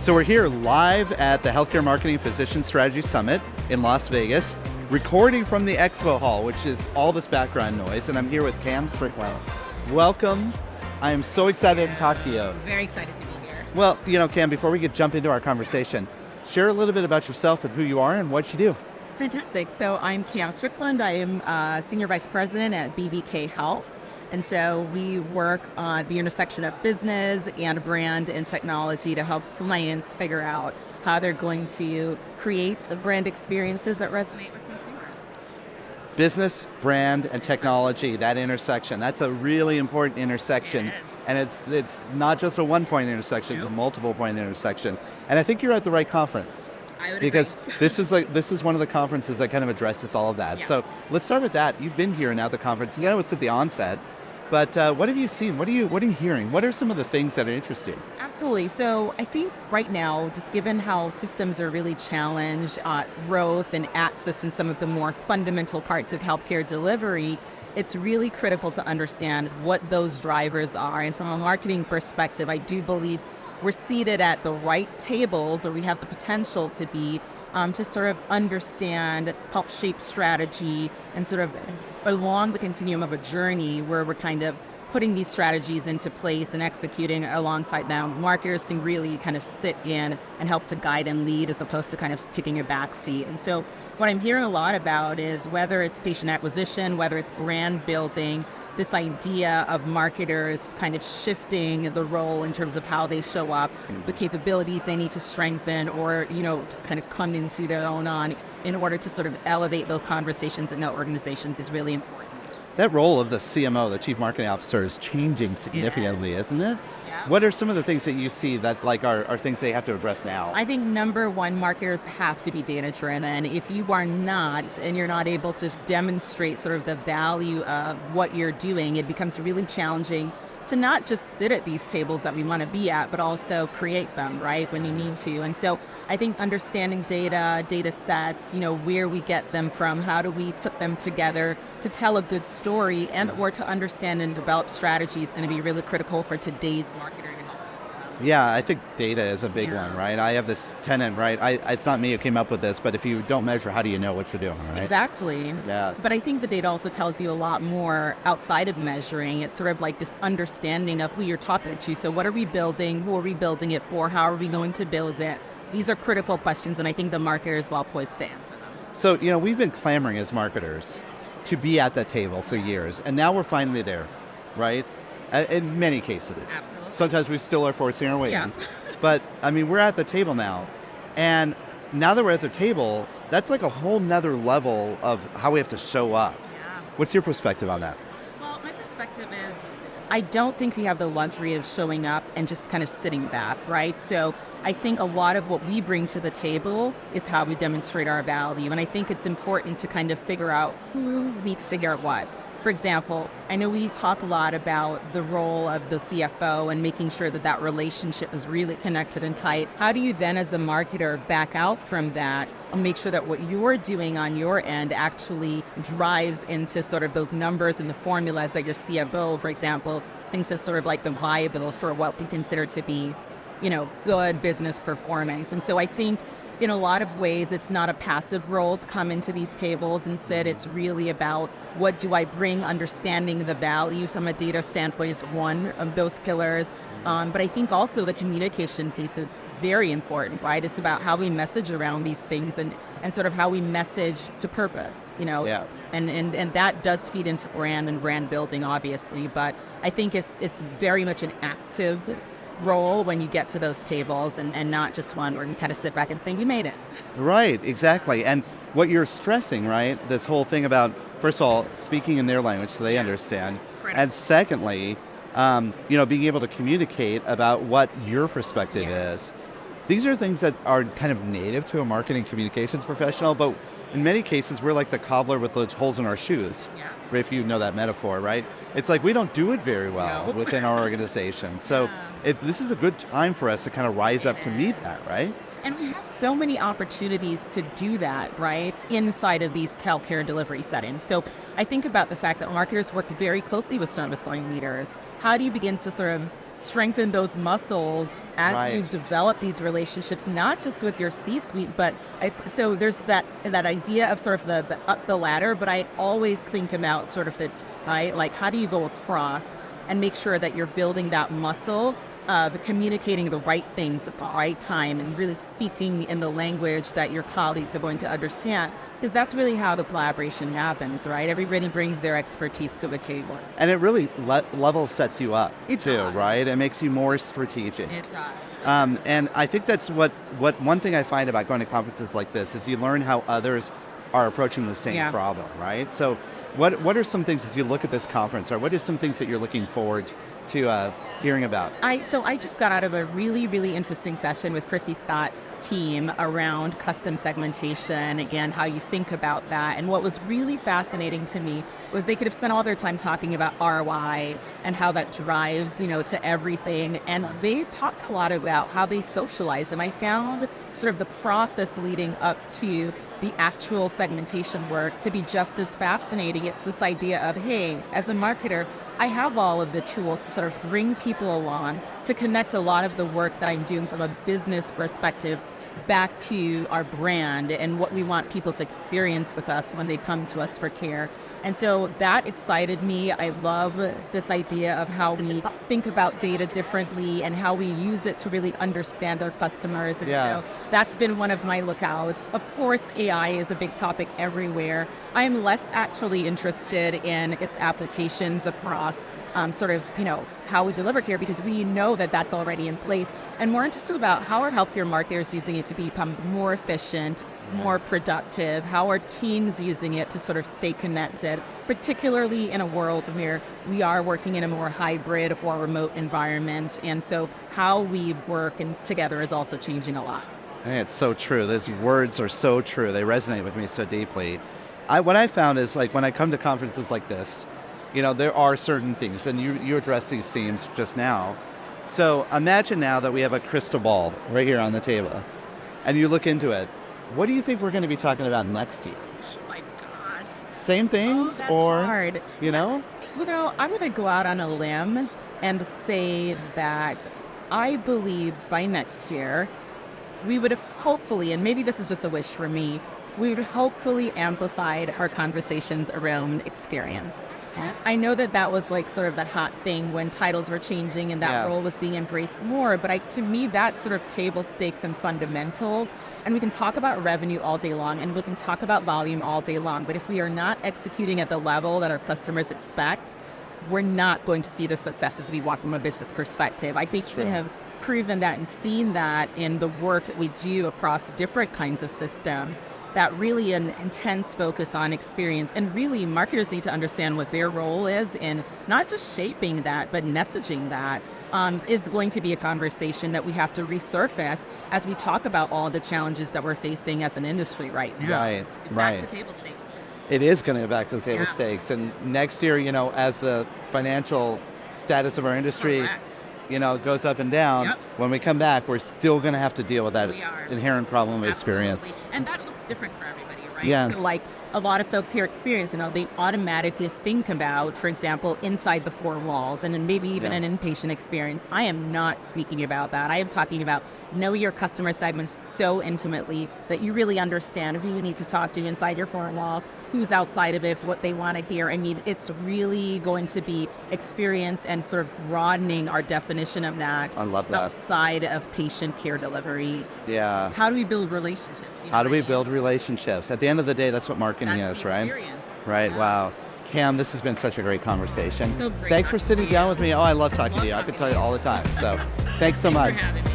So we're here live at the Healthcare Marketing Physician Strategy Summit in Las Vegas, recording from the expo hall, which is all this background noise, and I'm here with Cam Strickland. Welcome. I am so excited to talk to you. Very excited to be here. Well, Cam, before we jump into our conversation, share a little bit about yourself and who you are and what you do. Fantastic. So I'm Camille Strickland. I am Senior Vice President at BVK Health. And so we work on the intersection of business and brand and technology to help clients figure out how they're going to create brand experiences that resonate with consumers. Business, brand, and technology, that intersection, that's a really important intersection. Yes. And it's not just a one-point intersection, it's a multiple-point intersection. And I think you're at the right conference. I would Because agree. this is one of the conferences that kind of addresses all of that. Yes. So let's start with that. You've been here now at the conference. I know it's at the onset, but what have you seen? What are you hearing? What are some of the things that are interesting? Absolutely. So I think right now, just given how systems are really challenged, growth and access in some of the more fundamental parts of healthcare delivery, it's really critical to understand what those drivers are. And from a marketing perspective, I do believe we're seated at the right tables, or we have the potential to be, to sort of understand, help shape strategy, and sort of along the continuum of a journey where we're kind of putting these strategies into place and executing alongside them. Marketers can really kind of sit in and help to guide and lead as opposed to kind of taking a back seat. And so what I'm hearing a lot about is whether it's patient acquisition, whether it's brand building, this idea of marketers kind of shifting the role in terms of how they show up, the capabilities they need to strengthen, or, just kind of come into their own on in order to sort of elevate those conversations in their organizations is really important. That role of the CMO, the Chief Marketing Officer, is changing significantly, isn't it? Yeah. What are some of the things that you see that are things they have to address now? I think number one, marketers have to be data-driven. If you are not, and you're not able to demonstrate sort of the value of what you're doing, it becomes really challenging to not just sit at these tables that we want to be at, but also create them, right, when you need to. And so I think understanding data sets, where we get them from, how do we put them together to tell a good story, and or to understand and develop strategies is going to be really critical for today's marketer and health system. Yeah, I think data is a big one, right? I have this tenet, right? It's not me who came up with this, but if you don't measure, how do you know what you're doing, right? Exactly. Yeah. But I think the data also tells you a lot more outside of measuring. It's sort of like this understanding of who you're talking to. So what are we building? Who are we building it for? How are we going to build it? These are critical questions, and I think the marketer is well poised to answer them. So, we've been clamoring as marketers to be at that table for years, and now we're finally there, right? In many cases. Absolutely. Sometimes we still are forcing our way Yeah. in. But, we're at the table now, and now that we're at the table, that's like a whole nother level of how we have to show up. Yeah. What's your perspective on that? Well, my perspective is I don't think we have the luxury of showing up and just kind of sitting back, right? So I think a lot of what we bring to the table is how we demonstrate our value. And I think it's important to kind of figure out who needs to hear what. For example, I know we talk a lot about the role of the CFO and making sure that that relationship is really connected and tight. How do you then, as a marketer, back out from that and make sure that what you're doing on your end actually drives into sort of those numbers and the formulas that your CFO, for example, thinks is sort of like the viable for what we consider to be, good business performance. And so I think in a lot of ways, it's not a passive role to come into these tables and sit. It's really about what do I bring, understanding the value from a data standpoint is one of those pillars. But I think also the communication piece is very important, right? It's about how we message around these things and sort of how we message to purpose, Yeah. And that does feed into brand and brand building, obviously. But I think it's very much an active role when you get to those tables and not just one where you kind of sit back and say, we made it. Right, exactly. And what you're stressing, right, this whole thing about, first of all, speaking in their language so they understand. Critical. And secondly, being able to communicate about what your perspective is. These are things that are kind of native to a marketing communications professional, but in many cases, we're like the cobbler with the holes in our shoes, if you know that metaphor, right? It's like we don't do it very well within our organization. So this is a good time for us to kind of rise up to meet that, right? And we have so many opportunities to do that, right, inside of these healthcare delivery settings. So I think about the fact that marketers work very closely with service line leaders. How do you begin to sort of strengthen those muscles as you develop these relationships, not just with your C-suite, but so there's that idea of sort of the up the ladder, but I always think about sort of right, like how do you go across and make sure that you're building that muscle of communicating the right things at the right time and really speaking in the language that your colleagues are going to understand, because that's really how the collaboration happens, right? Everybody brings their expertise to the table. And it really level sets you up too, does. right? It makes you more strategic. It does. And I think that's what one thing I find about going to conferences like this is you learn how others are approaching the same problem, right? So what are some things as you look at this conference, or what are some things that you're looking forward to hearing about? So I just got out of a really, really interesting session with Chrissy Scott's team around custom segmentation, again, how you think about that. And what was really fascinating to me was they could have spent all their time talking about ROI and how that drives, to everything. And they talked a lot about how they socialize. And I found sort of the process leading up to the actual segmentation work to be just as fascinating. It's this idea of, hey, as a marketer, I have all of the tools to sort of bring people along to connect a lot of the work that I'm doing from a business perspective back to our brand and what we want people to experience with us when they come to us for care. And so that excited me. I love this idea of how we think about data differently and how we use it to really understand our customers. And so that's been one of my lookouts. Of course, AI is a big topic everywhere. I am less actually interested in its applications across how we deliver care, because we know that that's already in place, and more interested about how are healthcare marketers using it to become more efficient, more productive, how are teams using it to sort of stay connected, particularly in a world where we are working in a more hybrid or remote environment. And so how we work together is also changing a lot. Hey, it's so true. Those words are so true. They resonate with me so deeply. What I found is, like, when I come to conferences like this, there are certain things, and you address these themes just now. So imagine now that we have a crystal ball right here on the table, and you look into it. What do you think we're going to be talking about next year? Oh my gosh. Same things, that's or hard. I'm going to go out on a limb and say that I believe by next year we would have hopefully, and maybe this is just a wish for me, we would have hopefully amplified our conversations around experience. I know that was like sort of the hot thing when titles were changing and that role was being embraced more, but to me that's sort of table stakes and fundamentals. And we can talk about revenue all day long and we can talk about volume all day long, but if we are not executing at the level that our customers expect, we're not going to see the successes we want from a business perspective. I think we have proven that and seen that in the work that we do across different kinds of systems, that really an intense focus on experience. And really marketers need to understand what their role is in not just shaping that, but messaging that is going to be a conversation that we have to resurface as we talk about all the challenges that we're facing as an industry right now. Right. Back to table stakes. It is going to go back to the table stakes. And next year, as the financial status of our industry goes up and down, when we come back, we're still going to have to deal with that inherent problem of experience. And that looks different for everybody, right? Yeah. So like a lot of folks hear experience, they automatically think about, for example, inside the four walls and then maybe even an inpatient experience. I am not speaking about that. I am talking about know your customer segments so intimately that you really understand who you need to talk to inside your four walls, who's outside of it, what they want to hear. I mean, it's really going to be experience and sort of broadening our definition of that. I love that. Outside of patient care delivery. Yeah. How do we build relationships? How do we build relationships? At the end of the day, that's what marketing is, right? Right. Yeah. Wow. Cam, this has been such a great conversation. So great. Thanks for sitting down with me. Oh, I love talking to you. I could tell you all the time. So thanks so much. For having me.